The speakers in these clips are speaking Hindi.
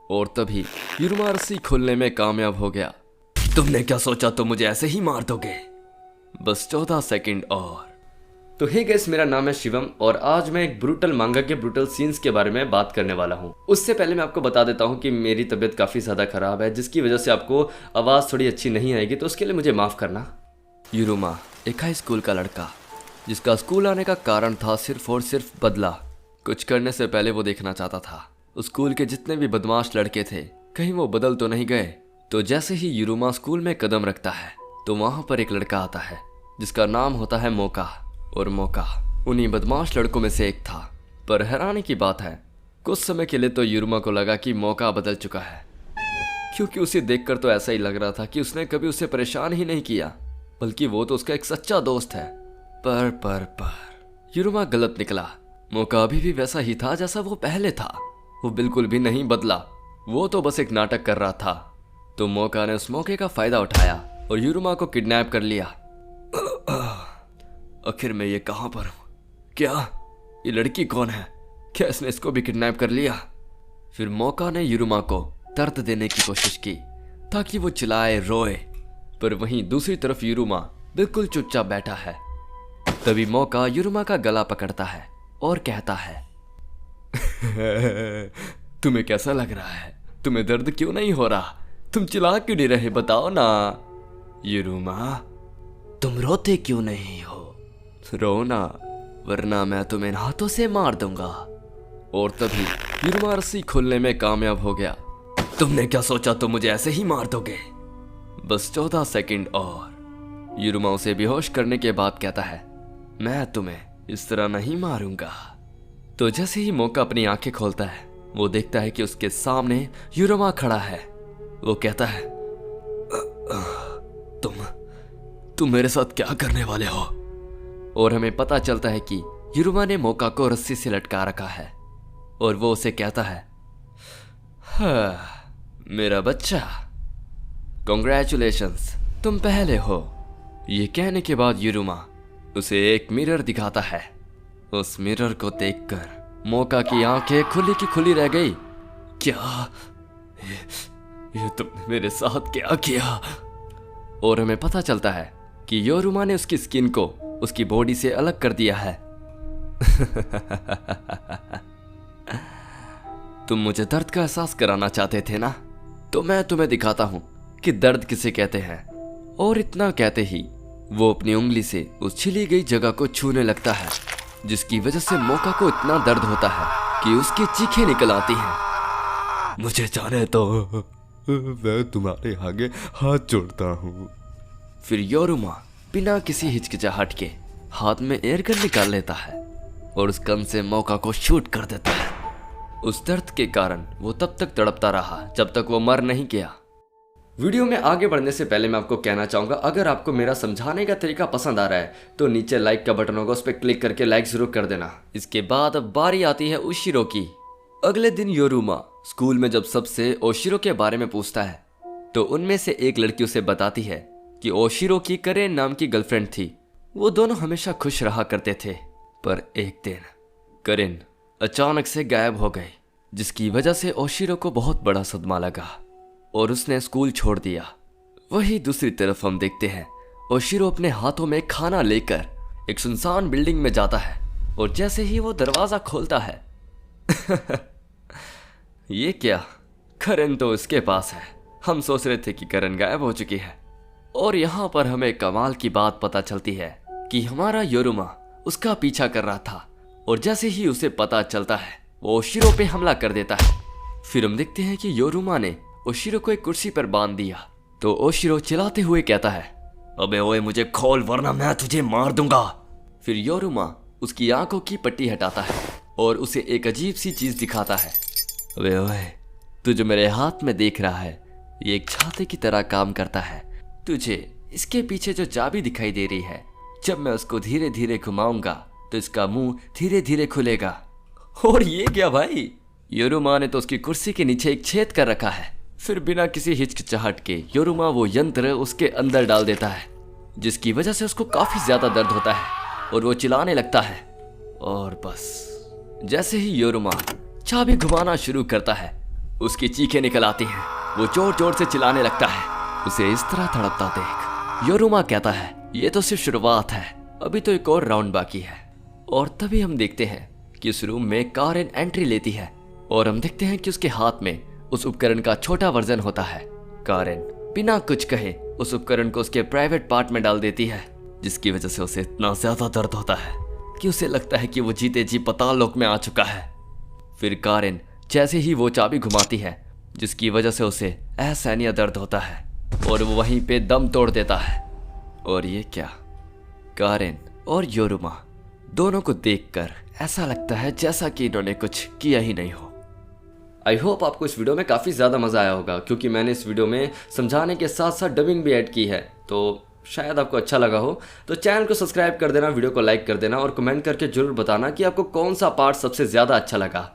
और तभी युरुमा रस्सी खोलने में कामयाब हो गया। तुमने क्या सोचा तुम मुझे ऐसे ही मार दोगे? बस 14 सेकंड और। तो हे गाइस, मेरा नाम है शिवम और आज मैं एक ब्रूटल मांगा के ब्रूटल सीन्स के बारे में बात करने वाला हूँ। उससे पहले मैं आपको बता देता हूँ कि मेरी तबीयत काफ़ी ज़्यादा ख़राब है, जिसकी वजह से आपको आवाज़ थोड़ी अच्छी नहीं आएगी, तो उसके लिए मुझे माफ़ करना। युरुमा एक हाई स्कूल का लड़का, जिसका स्कूल आने का कारण था सिर्फ और सिर्फ बदला। कुछ करने से पहले वो देखना चाहता था उस स्कूल के जितने भी बदमाश लड़के थे कहीं वो बदल तो नहीं गए। तो जैसे ही युरुमा स्कूल में कदम रखता है तो वहां पर एक लड़का आता है जिसका नाम होता है मोका। और मोका उन्हीं बदमाश लड़कों में से एक था। पर हैरानी की बात है, कुछ समय के लिए तो युरुमा को लगा कि मोका बदल चुका है, क्योंकि उसे देखकर तो ऐसा ही लग रहा था कि उसने कभी उसे परेशान ही नहीं किया, बल्कि वो तो उसका एक सच्चा दोस्त है। पर युरुमा गलत निकला। मोका अभी भी वैसा ही था जैसा वो पहले था। वो बिल्कुल भी नहीं बदला, वो तो बस एक नाटक कर रहा था। तो मोका ने उस मौके का फायदा उठाया और युरुमा को किडनैप कर लिया। आखिर मैं ये कहां पर हूं? क्या ये लड़की कौन है? क्या इसने इसको भी किडनैप कर लिया? फिर मोका ने युरुमा को दर्द देने की कोशिश की ताकि वो चिल्लाए रोए, पर वहीं दूसरी तरफ युरुमा बिल्कुल चुपचाप बैठा है। तभी मोका युरुमा का गला पकड़ता है और कहता है तुम्हें कैसा लग रहा है? तुम्हें दर्द क्यों नहीं हो रहा? तुम चिल्ला क्यों नहीं रहे, बताओ ना। युरुमा, तुम रोते क्यों नहीं हो? रो ना, वरना मैं तुम्हें हाथों से मार दूंगा। और तभी युरुमा रस्सी खोलने में कामयाब हो गया। तुमने क्या सोचा तुम मुझे ऐसे ही मार दोगे? बस 14 सेकंड और। युरुमा उसे बेहोश करने के बाद कहता है, मैं तुम्हें इस तरह नहीं मारूंगा। तो जैसे ही मोका अपनी आंखें खोलता है वो देखता है कि उसके सामने युरुमा खड़ा है। वो कहता है, तुम मेरे साथ क्या करने वाले हो? और हमें पता चलता है कि युरुमा ने मोका को रस्सी से लटका रखा है और वो उसे कहता है, हाँ, मेरा बच्चा, कॉन्ग्रेचुलेशंस, तुम पहले हो। ये कहने के बाद युरुमा उसे एक मिरर दिखाता है। उस मिरर को देखकर मोका की आंखें खुली की खुली रह गई। क्या ये तुमने मेरे साथ क्या किया? और हमें पता चलता है कि युरुमा ने उसकी स्किन को उसकी बॉडी से अलग कर दिया है। तुम मुझे दर्द का एहसास कराना चाहते थे ना, तो मैं तुम्हें दिखाता हूं कि दर्द किसे कहते हैं। और इतना कहते ही वो अपनी उंगली से उस छिली गई जगह को छूने लगता है, जिसकी वजह से मोका को इतना दर्द होता है कि उसकी चीखें निकल आती हैं। मुझे जाने तो, मैं तुम्हारे आगे हाथ जोड़ता हूँ। फिर युरुमा बिना किसी हिचकिचाहट के हाथ में एयर गन निकाल लेता है और उस गन से मोका को शूट कर देता है। उस दर्द के कारण वो तब तक तड़पता रहा जब तक वो मर नहीं गया। वीडियो में आगे बढ़ने से पहले मैं आपको कहना चाहूंगा, अगर आपको मेरा समझाने का तरीका पसंद आ रहा है तो नीचे लाइक का बटन होगा, उस पर क्लिक करके लाइक जरूर कर देना। इसके बाद अब बारी आती है ओशिरो की। अगले दिन युरुमा स्कूल में जब सबसे ओशिरो के बारे में पूछता है तो उनमें से एक लड़की उसे बताती है कि ओशिरो की करेन नाम की गर्लफ्रेंड थी। वो दोनों हमेशा खुश रहा करते थे, पर एक दिन करेन अचानक से गायब हो गई, जिसकी वजह से ओशिरो को बहुत बड़ा सदमा लगा और उसने स्कूल छोड़ दिया। वही दूसरी तरफ हम देखते हैं ओशिरो अपने हाथों में खाना लेकर एक सुनसान बिल्डिंग में जाता है और जैसे ही वो दरवाजा खोलता है ये क्या, करेन तो उसके पास है। हम सोच रहे थे कि करेन गायब हो चुकी है। और यहाँ पर हमें कमाल की बात पता चलती है कि हमारा युरुमा उसका पीछा कर रहा था और जैसे ही उसे पता चलता है वो ओशिरो पे हमला कर देता है। फिर हम देखते हैं कि युरुमा ने ओशिरो को एक कुर्सी पर बांध दिया। तो ओशिरो चिल्लाते हुए कहता है, अबे ओए मुझे खोल वरना मैं तुझे मार दूंगा। फिर युरुमा उसकी आंखों की पट्टी हटाता है और उसे एक अजीब सी चीज दिखाता है। अबे ओए, तू जो मेरे हाथ में देख रहा है ये एक छाते की तरह काम करता है। तुझे इसके पीछे जो चाबी दिखाई दे रही है, जब मैं उसको धीरे धीरे घुमाऊंगा तो इसका मुंह धीरे धीरे खुलेगा। और ये क्या भाई, युरुमा ने तो उसकी कुर्सी के नीचे एक छेद कर रखा है। फिर बिना किसी हिचकिचाहट के युरुमा वो यंत्र उसके अंदर डाल देता है, जिसकी वजह से उसको काफी ज्यादा दर्द होता है और वो चिल्लाने लगता है। और बस जैसे ही युरुमा चाबी घुमाना शुरू करता है उसकी चीखें निकल आती हैं। वो जोर जोर से चिल्लाने लगता है। उसे इस तरह तड़पता देख योरुमा कहता है, ये तो सिर्फ शुरुआत है, अभी तो एक और राउंड बाकी है। और तभी हम देखते हैं कि उस रूम में कारेन एंट्री लेती है और हम देखते हैं कि उसके हाथ में उस उपकरण का छोटा वर्जन होता है। कारेन बिना कुछ कहे उस उपकरण को उसके प्राइवेट पार्ट में डाल देती है, जिसकी वजह से उसे इतना ज्यादा दर्द होता है कि उसे लगता है कि वो जीते जी पाताल लोक में आ चुका है। फिर कारेन जैसे ही वो चाबी घुमाती है, जिसकी वजह से उसे असहनीय दर्द होता है और वो वहीं पे दम तोड़ देता है। और ये क्या, कारेन और योरुमा दोनों को देखकर ऐसा लगता है जैसा कि इन्होंने कुछ किया ही नहीं हो। आई होप आपको इस वीडियो में काफ़ी ज़्यादा मज़ा आया होगा, क्योंकि मैंने इस वीडियो में समझाने के साथ साथ डबिंग भी ऐड की है, तो शायद आपको अच्छा लगा हो। तो चैनल को सब्सक्राइब कर देना, वीडियो को लाइक कर देना और कमेंट करके जरूर बताना कि आपको कौन सा पार्ट सबसे ज़्यादा अच्छा लगा।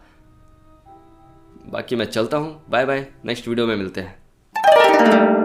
बाकी मैं चलता हूँ, बाय बाय, नेक्स्ट वीडियो में मिलते हैं।